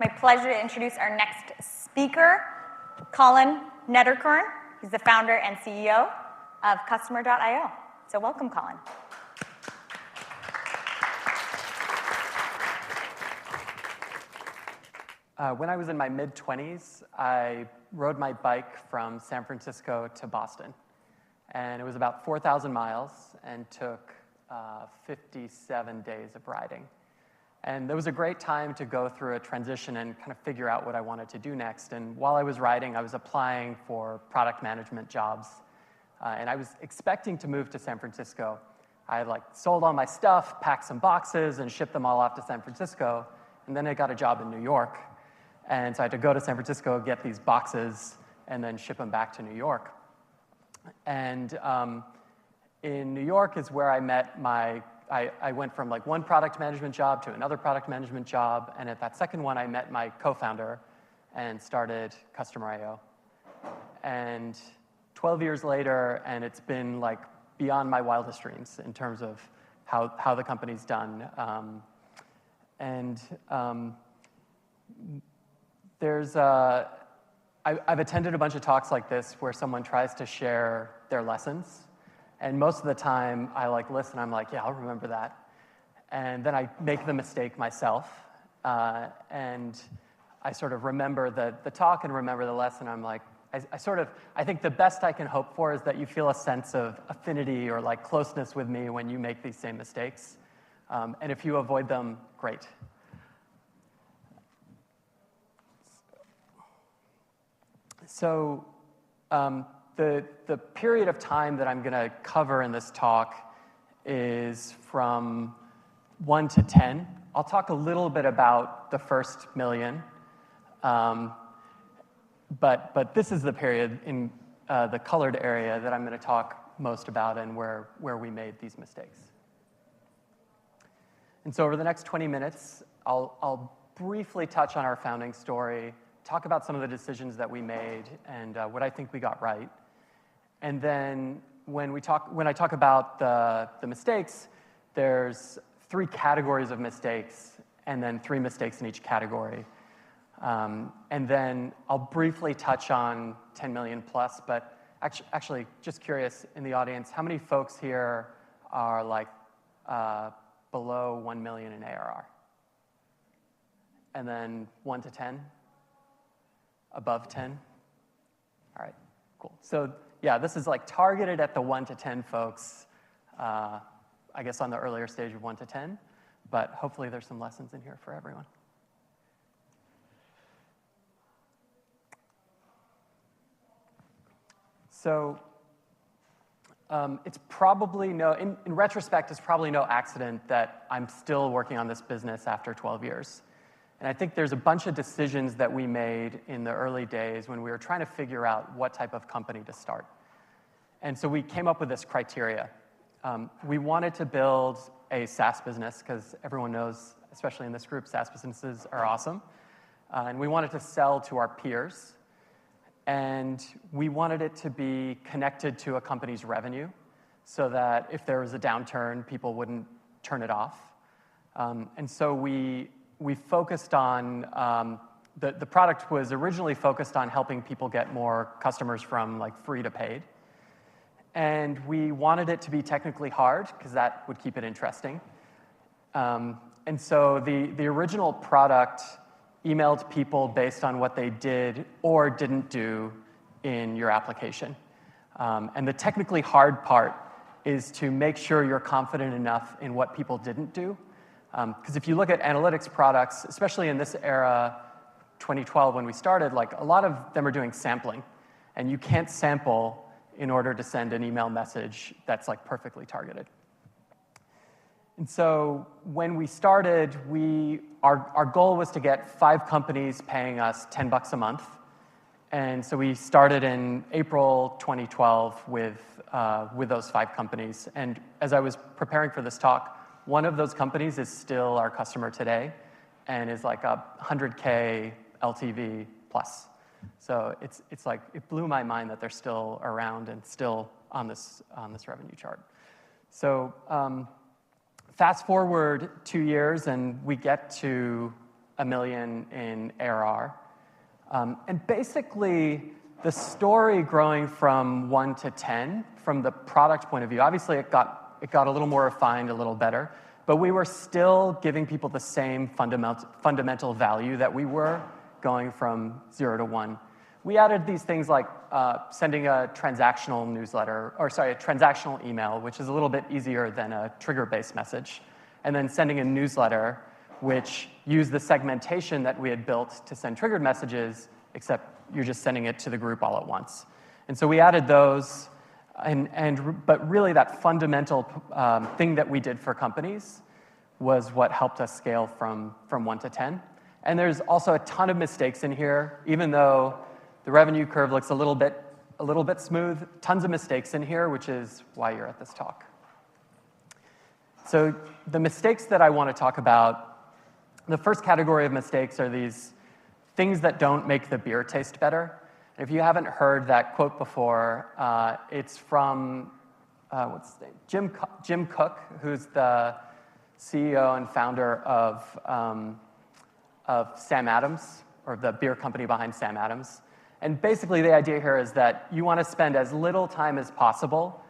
My pleasure to introduce our next speaker, Colin Nederkoorn. He's the founder and CEO of Customer.io. So welcome, Colin. When I was in my mid-20s, I rode my bike from San Francisco to Boston. And it was about 4,000 miles and took 57 days of riding. And it was a great time to go through a transition and kind of figure out what I wanted to do next. And while I was riding, I was applying for product management jobs. And I was expecting to move to San Francisco. I had sold all my stuff, packed some boxes, and shipped them all off to San Francisco. And then I got a job in New York. And so I had to go to San Francisco, get these boxes, and then ship them back to New York. And in New York is where I met I went from one product management job to another product management job. And at that second one, I met my co-founder and started Customer.io. And 12 years later, and it's been beyond my wildest dreams in terms of how the company's done. I've attended a bunch of talks like this where someone tries to share their lessons. And most of the time, I listen, I'm yeah, I'll remember that. And then I make the mistake myself. And I sort of remember the talk and remember the lesson. I'm I think the best I can hope for is that you feel a sense of affinity or closeness with me when you make these same mistakes. And if you avoid them, great. So the period of time that I'm going to cover in this talk is from 1 to 10. I'll talk a little bit about the first million. But this is the period in the colored area that I'm going to talk most about and where we made these mistakes. And so over the next 20 minutes, I'll briefly touch on our founding story, talk about some of the decisions that we made and what I think we got right. And then when I talk about the mistakes, there's 3 categories of mistakes and then 3 mistakes in each category. And then I'll briefly touch on 10 million plus, but actually just curious in the audience, how many folks here are below 1 million in ARR? And then 1 to 10? Above 10? All right, cool. So yeah, this is targeted at the 1 to 10 folks, I guess on the earlier stage of 1 to 10, but hopefully there's some lessons in here for everyone. So it's probably in retrospect, it's probably no accident that I'm still working on this business after 12 years. And I think there's a bunch of decisions that we made in the early days when we were trying to figure out what type of company to start. And so we came up with this criteria. We wanted to build a SaaS business because everyone knows, especially in this group, SaaS businesses are awesome. And we wanted to sell to our peers. And we wanted it to be connected to a company's revenue so that if there was a downturn, people wouldn't turn it off. And so we focused on, the product was originally focused on helping people get more customers from free to paid. And we wanted it to be technically hard because that would keep it interesting. And so the original product emailed people based on what they did or didn't do in your application. And the technically hard part is to make sure you're confident enough in what people didn't do. Because if you look at analytics products, especially in this era, 2012 when we started, a lot of them are doing sampling. And you can't sample in order to send an email message that's perfectly targeted. And so when we started, our goal was to get 5 companies paying us $10 a month. And so we started in April 2012 with those 5 companies. And as I was preparing for this talk, one of those companies is still our customer today and is a 100K LTV plus. So it blew my mind that they're still around and still on this revenue chart. So fast forward 2 years and we get to $1 million in ARR. And basically, the story growing from 1 to 10, from the product point of view, obviously it got a little more refined, a little better, but we were still giving people the same fundamental value that we were going from 0 to 1. We added these things like sending a transactional newsletter, or sorry, a transactional email, which is a little bit easier than a trigger-based message, and then sending a newsletter, which used the segmentation that we had built to send triggered messages, except you're just sending it to the group all at once. And so we added those, but really that fundamental thing that we did for companies was what helped us scale from 1 to 10. And there's also a ton of mistakes in here, even though the revenue curve looks a little bit smooth. Tons of mistakes in here, which is why you're at this talk. So the mistakes that I want to talk about, the first category of mistakes are these things that don't make the beer taste better. If you haven't heard that quote before, it's from what's his name? Jim Cook, who's the CEO and founder of Sam Adams, or the beer company behind Sam Adams. And basically, the idea here is that you want to spend as little time as possible,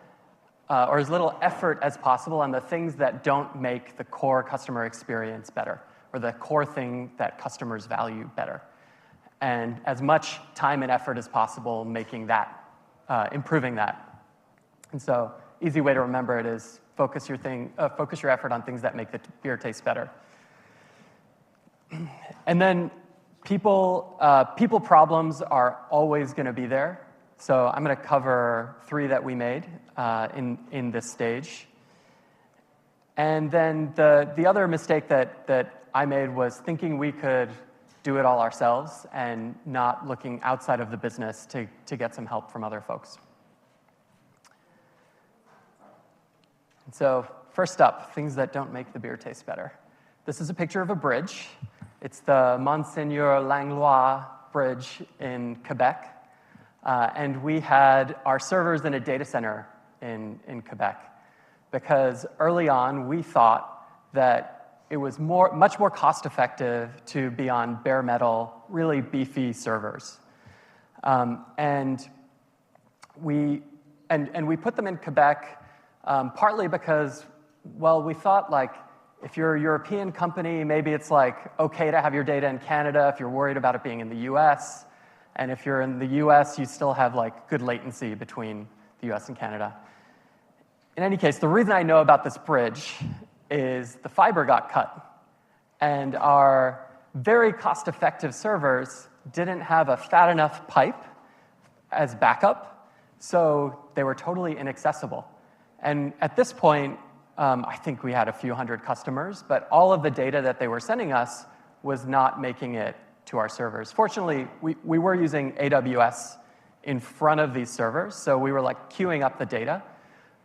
or as little effort as possible on the things that don't make the core customer experience better, or the core thing that customers value better. And as much time and effort as possible making that, improving that. And so, easy way to remember it is focus your effort on things that make the beer taste better. And then people problems are always going to be there. So I'm going to cover 3 that we made in this stage. And then the other mistake that I made was thinking we could do it all ourselves and not looking outside of the business to get some help from other folks. And so first up, things that don't make the beer taste better. This is a picture of a bridge. It's the Monseigneur Langlois Bridge in Quebec. And we had our servers in a data center in Quebec because early on we thought that it was much more cost-effective to be on bare metal, really beefy servers. And we put them in Quebec partly because, well, we thought like, if you're a European company, maybe it's like okay to have your data in Canada if you're worried about it being in the US. And if you're in the US, you still have like good latency between the US and Canada. In any case, the reason I know about this bridge is the fiber got cut. And our very cost-effective servers didn't have a fat enough pipe as backup, so they were totally inaccessible. And at this point, I think we had a few hundred customers, but all of the data that they were sending us was not making it to our servers. Fortunately, we were using AWS in front of these servers, so we were like queuing up the data.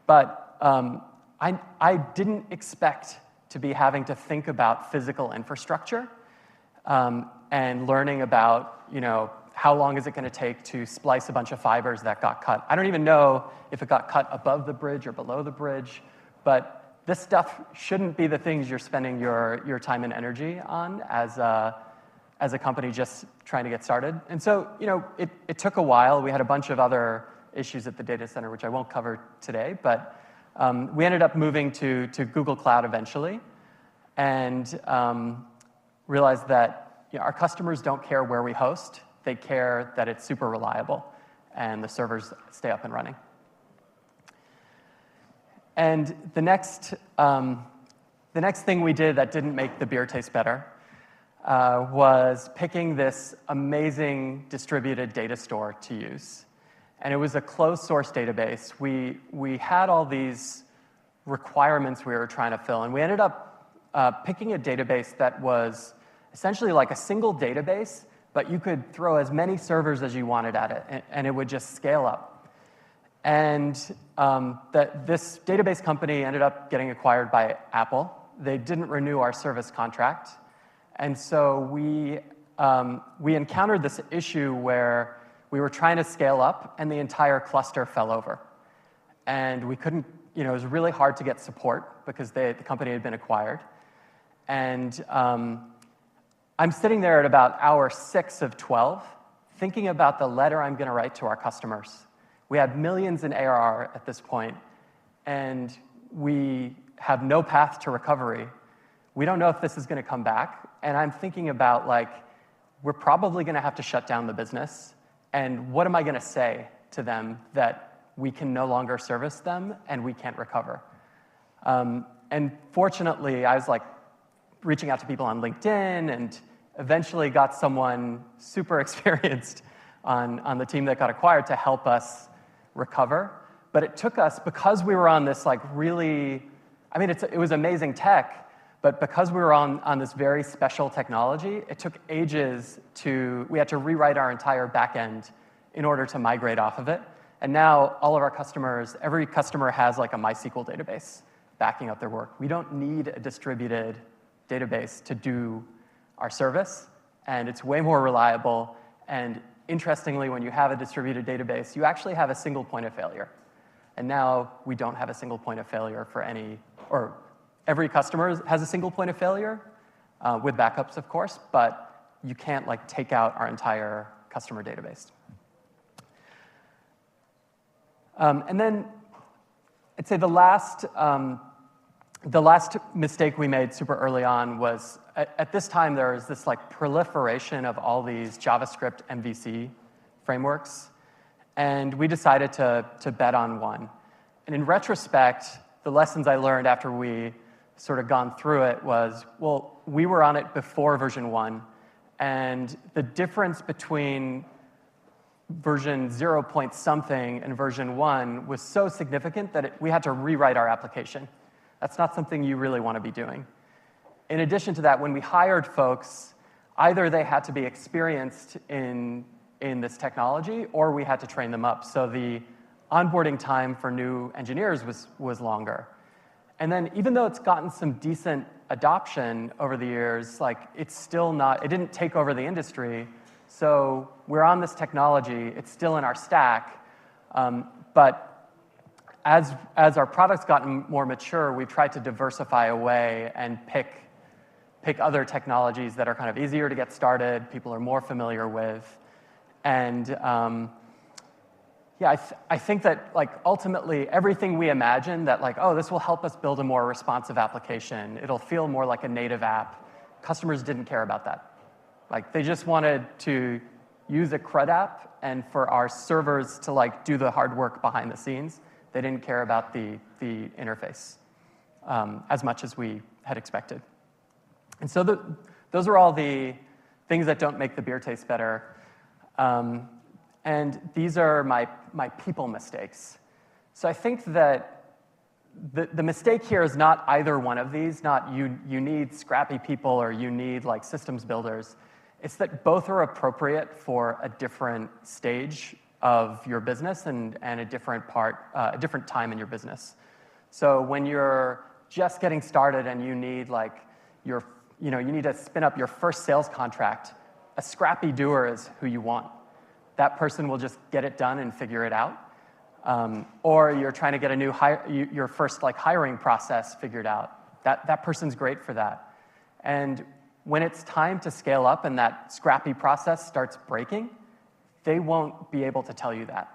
But I didn't expect to be having to think about physical infrastructure and learning about, how long is it going to take to splice a bunch of fibers that got cut. I don't even know if it got cut above the bridge or below the bridge, but this stuff shouldn't be the things you're spending your time and energy on as a company just trying to get started. And so, it took a while. We had a bunch of other issues at the data center, which I won't cover today, but we ended up moving to Google Cloud eventually and realized that our customers don't care where we host. They care that it's super reliable and the servers stay up and running. And the next thing we did that didn't make the beer taste better was picking this amazing distributed data store to use. And it was a closed source database. We had all these requirements we were trying to fill, and we ended up picking a database that was essentially like a single database, but you could throw as many servers as you wanted at it, and it would just scale up. And this database company ended up getting acquired by Apple. They didn't renew our service contract. And so we encountered this issue where we were trying to scale up, and the entire cluster fell over. And we couldn't, it was really hard to get support because the company had been acquired. And I'm sitting there at about hour 6 of 12, thinking about the letter I'm going to write to our customers. We had millions in ARR at this point, and we have no path to recovery. We don't know if this is going to come back, and I'm thinking about, like, we're probably going to have to shut down the business, and what am I going to say to them that we can no longer service them and we can't recover? And fortunately, I was like reaching out to people on LinkedIn and eventually got someone super experienced on the team that got acquired to help us recover. But it took us, because we were on this like really, I mean, it was amazing tech, but because we were on this very special technology, it took ages we had to rewrite our entire backend in order to migrate off of it. And now all of our customers, every customer has like a MySQL database backing up their work. We don't need a distributed database to do our service, and it's way more reliable. And interestingly, when you have a distributed database, you actually have a single point of failure. And now we don't have a single point of failure for every customer has a single point of failure, with backups, of course, but you can't like take out our entire customer database. And then I'd say the last mistake we made super early on was, at this time, there was this like proliferation of all these JavaScript MVC frameworks, and we decided to bet on one. And in retrospect, the lessons I learned after we sort of gone through it was, well, we were on it before version 1, and the difference between version 0 point something and version 1 was so significant that we had to rewrite our application. That's not something you really want to be doing. In addition to that, when we hired folks, either they had to be experienced in this technology, or we had to train them up. So the onboarding time for new engineers was longer. And then even though it's gotten some decent adoption over the years, like it didn't take over the industry. So we're on this technology, it's still in our stack, but as our product's gotten more mature, we've tried to diversify away and pick other technologies that are kind of easier to get started, people are more familiar with. And yeah, I think that like ultimately everything we imagine that like, oh, this will help us build a more responsive application, it'll feel more like a native app, customers didn't care about that. Like they just wanted to use a CRUD app and for our servers to like do the hard work behind the scenes. They didn't care about the interface as much as we had expected. And so those are all the things that don't make the beer taste better. And these are my people mistakes. So I think that the mistake here is not either one of these, not you need scrappy people or you need like systems builders. It's that both are appropriate for a different stage of your business and a different time in your business. So when you're just getting started and you need like you need to spin up your first sales contract, a scrappy doer is who you want. That person will just get it done and figure it out. Or you're trying to get your first like hiring process figured out. That person's great for that. And when it's time to scale up and that scrappy process starts breaking, they won't be able to tell you that.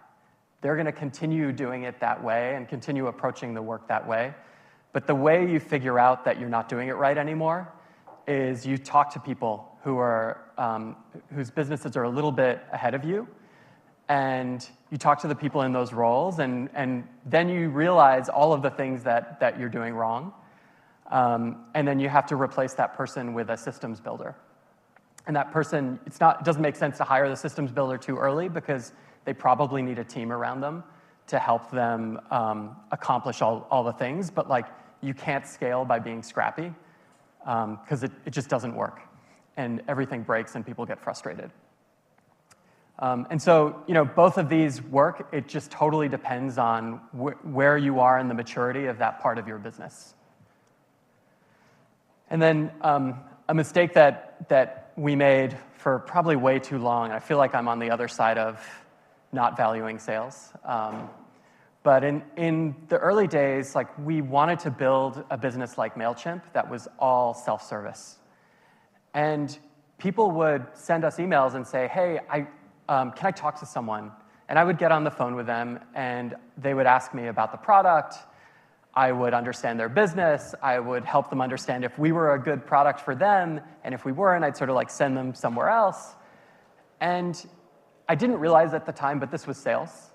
They're going to continue doing it that way and continue approaching the work that way. But the way you figure out that you're not doing it right anymore is you talk to people whose businesses are a little bit ahead of you, and you talk to the people in those roles, and then you realize all of the things that you're doing wrong, and then you have to replace that person with a systems builder. And that person, it doesn't make sense to hire the systems builder too early because they probably need a team around them to help them accomplish all the things, but like you can't scale by being scrappy because it just doesn't work. And everything breaks and people get frustrated. And so, both of these work. It just totally depends on where you are in the maturity of that part of your business. And then a mistake that we made for probably way too long, and I feel like I'm on the other side of not valuing sales. But in the early days, like we wanted to build a business like MailChimp that was all self-service. And people would send us emails and say, hey, can I talk to someone? And I would get on the phone with them, and they would ask me about the product. I would understand their business. I would help them understand if we were a good product for them, and if we weren't, I'd sort of like send them somewhere else. And I didn't realize at the time, but this was sales.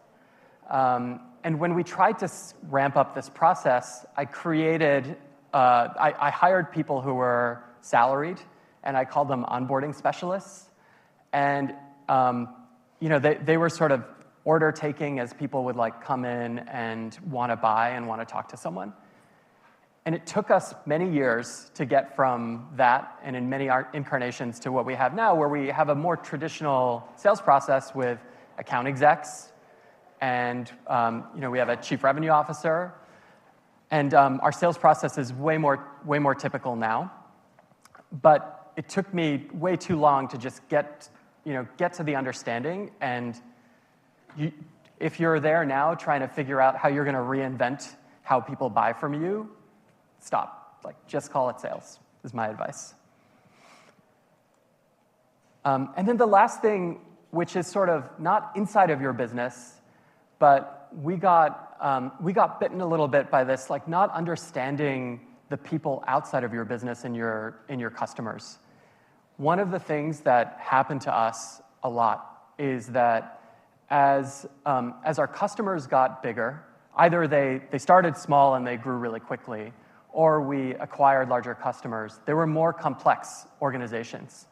And when we tried to ramp up this process, I hired people who were salaried, and I called them onboarding specialists. And they were sort of order taking as people would like come in and want to buy and want to talk to someone. And it took us many years to get from that and in many incarnations to what we have now, where we have a more traditional sales process with account execs, and we have a chief revenue officer, and our sales process is way more typical now. But it took me way too long to just get to the understanding. And if you're there now trying to figure out how you're going to reinvent how people buy from you, stop. Like, just call it sales, is my advice. And then the last thing, which is sort of not inside of your business, but we got bitten a little bit by this, like not understanding the people outside of your business and your customers. One of the things that happened to us a lot is that as our customers got bigger, either they started small and they grew really quickly, or we acquired larger customers. They were more complex organizations.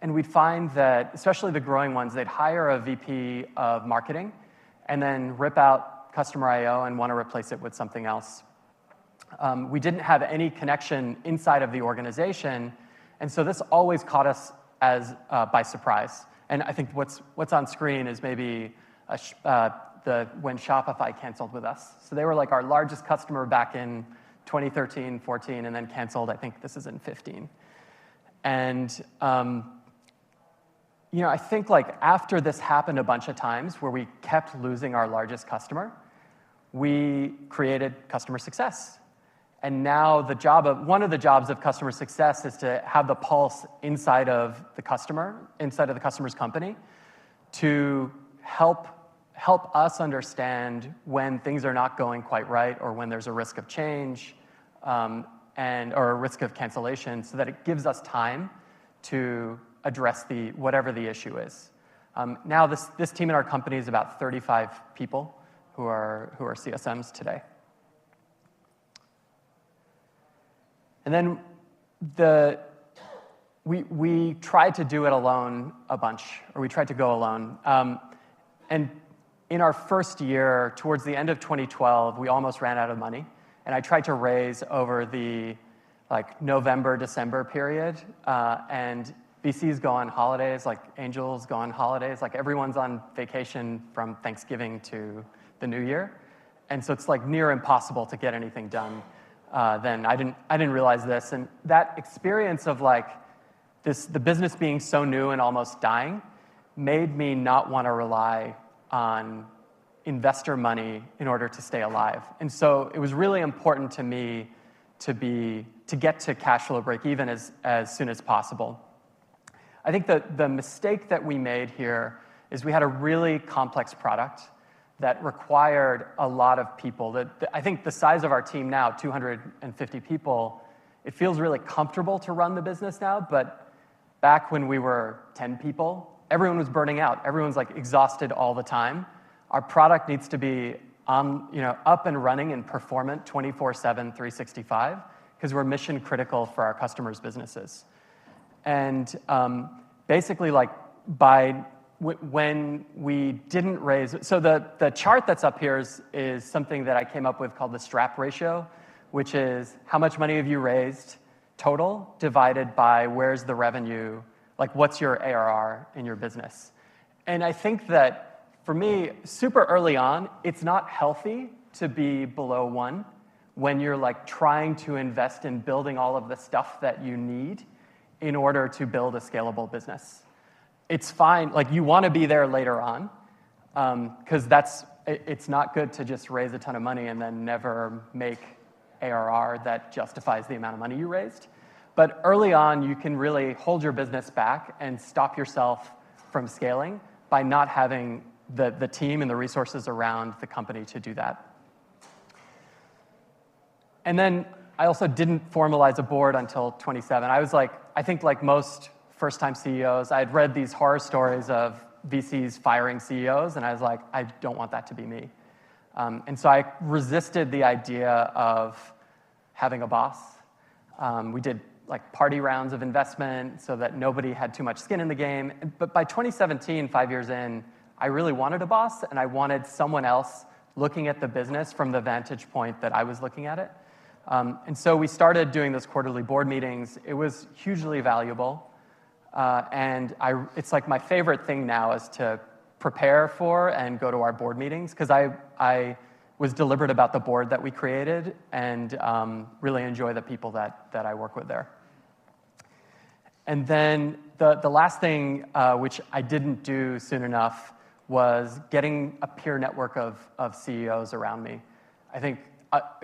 And we'd find that, especially the growing ones, they'd hire a VP of marketing and then rip out customer I/O and want to replace it with something else. We didn't have any connection inside of the organization, and so this always caught us by surprise. And I think what's on screen is maybe when Shopify canceled with us. So they were like our largest customer back in 2013, 14, and then canceled. I think this is in 15. And I think like after this happened a bunch of times where we kept losing our largest customer, we created customer success. And now one of the jobs of customer success is to have the pulse inside of the customer's company, to help us understand when things are not going quite right, or when there's a risk of change, or a risk of cancellation, so that it gives us time to address whatever the issue is. Now this team in our company is about 35 people who are CSMs today. And then we tried to do it alone a bunch, or we tried to go alone. And in our first year, towards the end of 2012, we almost ran out of money. And I tried to raise over the November, December period. And VCs go on holidays, like angels go on holidays, like everyone's on vacation from Thanksgiving to the New Year. And so it's like near impossible to get anything done. Then I didn't realize this, and that experience of the business being so new and almost dying made me not want to rely on investor money in order to stay alive. And so it was really important to me to get to cash flow break even as soon as possible. I think the mistake that we made here is we had a really complex product that required a lot of people. I think the size of our team now, 250 people, it feels really comfortable to run the business now, but back when we were 10 people, everyone was burning out. Everyone's exhausted all the time. Our product needs to be up and running and performant 24/7, 365, because we're mission critical for our customers' businesses. And basically, when we didn't raise, so the chart that's up here is something that I came up with called the strap ratio, which is how much money have you raised total divided by where's the revenue, what's your ARR in your business. And I think that for me, super early on, it's not healthy to be below 1 when you're trying to invest in building all of the stuff that you need in order to build a scalable business. It's fine, you want to be there later on, because it's not good to just raise a ton of money and then never make ARR that justifies the amount of money you raised. But early on, you can really hold your business back and stop yourself from scaling by not having the team and the resources around the company to do that. And then I also didn't formalize a board until 27. I was like, I think like most first-time CEOs, I had read these horror stories of VCs firing CEOs, and I was like, I don't want that to be me. And so I resisted the idea of having a boss. We did like party rounds of investment so that nobody had too much skin in the game. But by 2017, 5 years in, I really wanted a boss, and I wanted someone else looking at the business from the vantage point that I was looking at it. And so we started doing those quarterly board meetings. It was hugely valuable. And it's like my favorite thing now is to prepare for and go to our board meetings, because I was deliberate about the board that we created and really enjoy the people that I work with there. And then the last thing, which I didn't do soon enough, was getting a peer network of CEOs around me. I think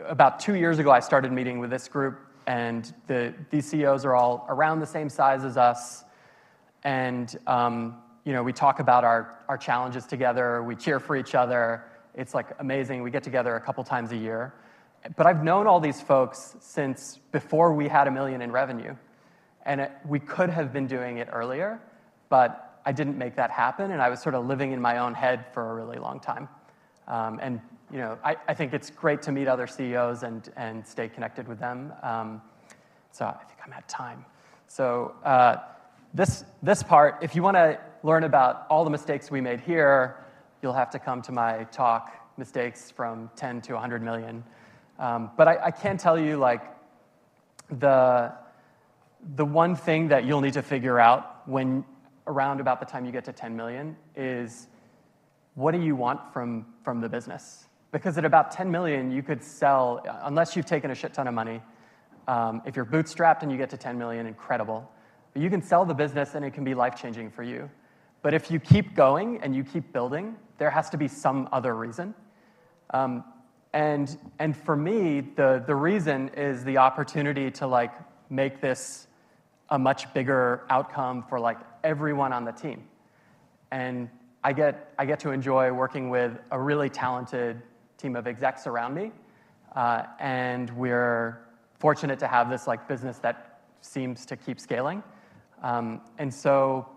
about 2 years ago, I started meeting with this group, and these CEOs are all around the same size as us. And we talk about our challenges together. We cheer for each other. It's like amazing. We get together a couple times a year. But I've known all these folks since before we had $1 million in revenue. And we could have been doing it earlier, but I didn't make that happen. And I was sort of living in my own head for a really long time. I think it's great to meet other CEOs and stay connected with them. So I think I'm at time. So this part, if you want to learn about all the mistakes we made here, you'll have to come to my talk, Mistakes from 10 to 100 million. But I can tell you, like, the one thing that you'll need to figure out when around about the time you get to 10 million is, what do you want from the business? Because at about 10 million, you could sell, unless you've taken a shit ton of money. If you're bootstrapped and you get to 10 million, incredible. But you can sell the business and it can be life-changing for you. But if you keep going and you keep building, there has to be some other reason. And for me, the reason is the opportunity to like make this a much bigger outcome for like everyone on the team. And I get to enjoy working with a really talented team of execs around me. And we're fortunate to have this like business that seems to keep scaling. And so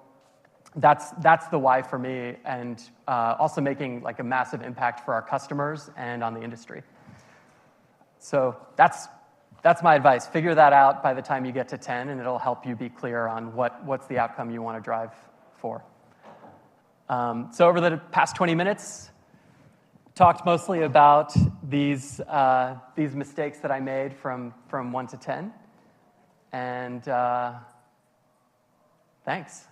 that's the why for me, and also making like a massive impact for our customers and on the industry. So that's my advice. Figure that out by the time you get to 10, and it'll help you be clear on what's the outcome you want to drive for. So over the past 20 minutes, talked mostly about these mistakes that I made from 1 to 10. And thanks.